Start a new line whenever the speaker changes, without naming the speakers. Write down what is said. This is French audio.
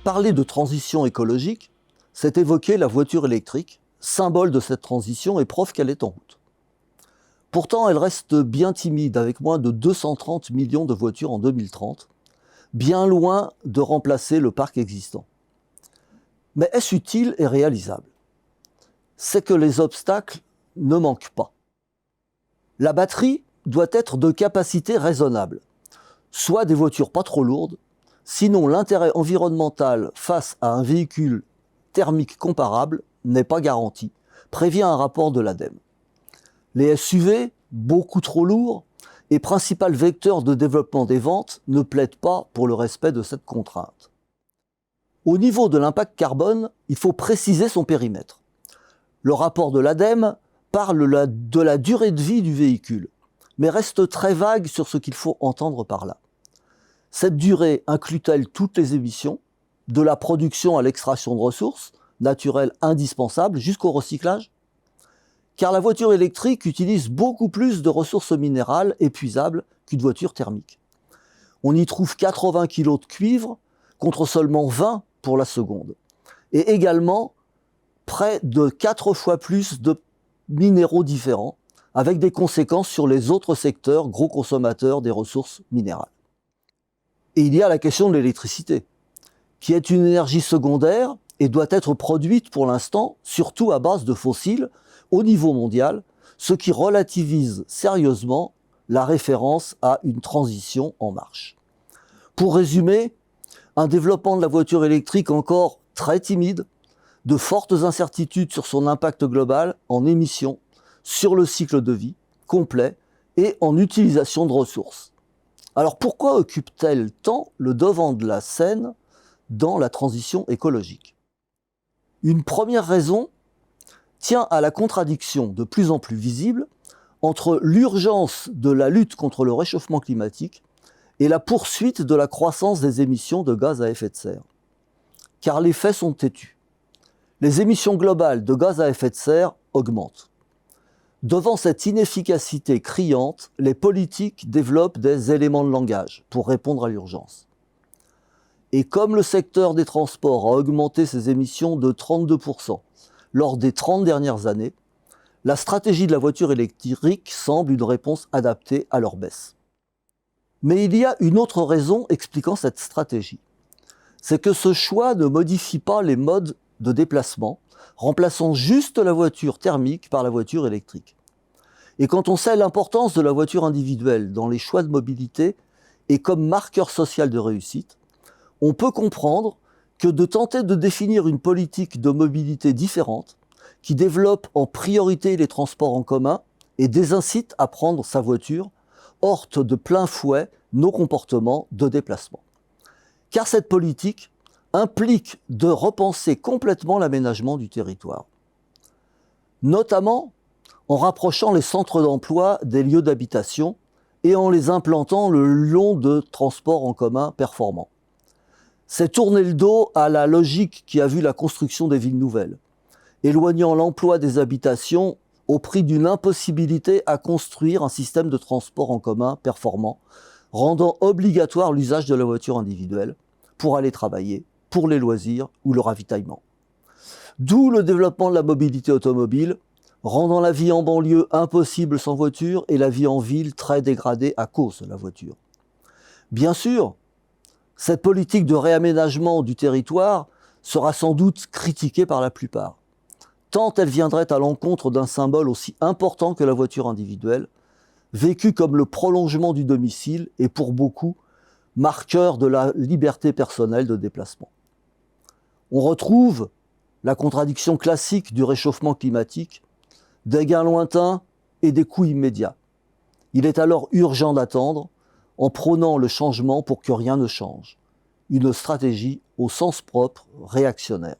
Parler de transition écologique, c'est évoquer la voiture électrique, symbole de cette transition et preuve qu'elle est en route. Pourtant, elle reste bien timide, avec moins de 230 millions de voitures en 2030, bien loin de remplacer le parc existant. Mais est-ce utile et réalisable? C'est que les obstacles ne manquent pas. La batterie doit être de capacité raisonnable, soit des voitures pas trop lourdes, sinon l'intérêt environnemental face à un véhicule thermique comparable n'est pas garanti, prévient un rapport de l'ADEME. Les SUV, beaucoup trop lourds, et principal vecteur de développement des ventes, ne plaident pas pour le respect de cette contrainte. Au niveau de l'impact carbone, il faut préciser son périmètre. Le rapport de l'ADEME parle de la durée de vie du véhicule, mais reste très vague sur ce qu'il faut entendre par là. Cette durée inclut-elle toutes les émissions, de la production à l'extraction de ressources naturelles indispensables jusqu'au recyclage? Car la voiture électrique utilise beaucoup plus de ressources minérales épuisables qu'une voiture thermique. On y trouve 80 kg de cuivre contre seulement 20 pour la seconde, et également près de 4 fois plus de minéraux différents, avec des conséquences sur les autres secteurs gros consommateurs des ressources minérales. Et il y a la question de l'électricité, qui est une énergie secondaire et doit être produite pour l'instant surtout à base de fossiles au niveau mondial, ce qui relativise sérieusement la référence à une transition en marche. Pour résumer, un développement de la voiture électrique encore très timide, de fortes incertitudes sur son impact global en émissions, sur le cycle de vie complet et en utilisation de ressources. Alors pourquoi occupe-t-elle tant le devant de la scène dans la transition écologique? Une première raison tient à la contradiction de plus en plus visible entre l'urgence de la lutte contre le réchauffement climatique et la poursuite de la croissance des émissions de gaz à effet de serre. Car les faits sont têtus. Les émissions globales de gaz à effet de serre augmentent. Devant cette inefficacité criante, les politiques développent des éléments de langage pour répondre à l'urgence. Et comme le secteur des transports a augmenté ses émissions de 32% lors des 30 dernières années, la stratégie de la voiture électrique semble une réponse adaptée à leur baisse. Mais il y a une autre raison expliquant cette stratégie. C'est que ce choix ne modifie pas les modes de déplacement, remplaçant juste la voiture thermique par la voiture électrique. Et quand on sait l'importance de la voiture individuelle dans les choix de mobilité et comme marqueur social de réussite, on peut comprendre que de tenter de définir une politique de mobilité différente, qui développe en priorité les transports en commun et désincite à prendre sa voiture, heurte de plein fouet nos comportements de déplacement. Car cette politique implique de repenser complètement l'aménagement du territoire, notamment en rapprochant les centres d'emploi des lieux d'habitation et en les implantant le long de transports en commun performants. C'est tourner le dos à la logique qui a vu la construction des villes nouvelles, éloignant l'emploi des habitations au prix d'une impossibilité à construire un système de transport en commun performant, rendant obligatoire l'usage de la voiture individuelle pour aller travailler, pour les loisirs ou le ravitaillement. D'où le développement de la mobilité automobile, rendant la vie en banlieue impossible sans voiture et la vie en ville très dégradée à cause de la voiture. Bien sûr, cette politique de réaménagement du territoire sera sans doute critiquée par la plupart, tant elle viendrait à l'encontre d'un symbole aussi important que la voiture individuelle, vécue comme le prolongement du domicile et pour beaucoup, marqueur de la liberté personnelle de déplacement. On retrouve la contradiction classique du réchauffement climatique, des gains lointains et des coûts immédiats. Il est alors urgent d'attendre, en prônant le changement pour que rien ne change. Une stratégie au sens propre réactionnaire.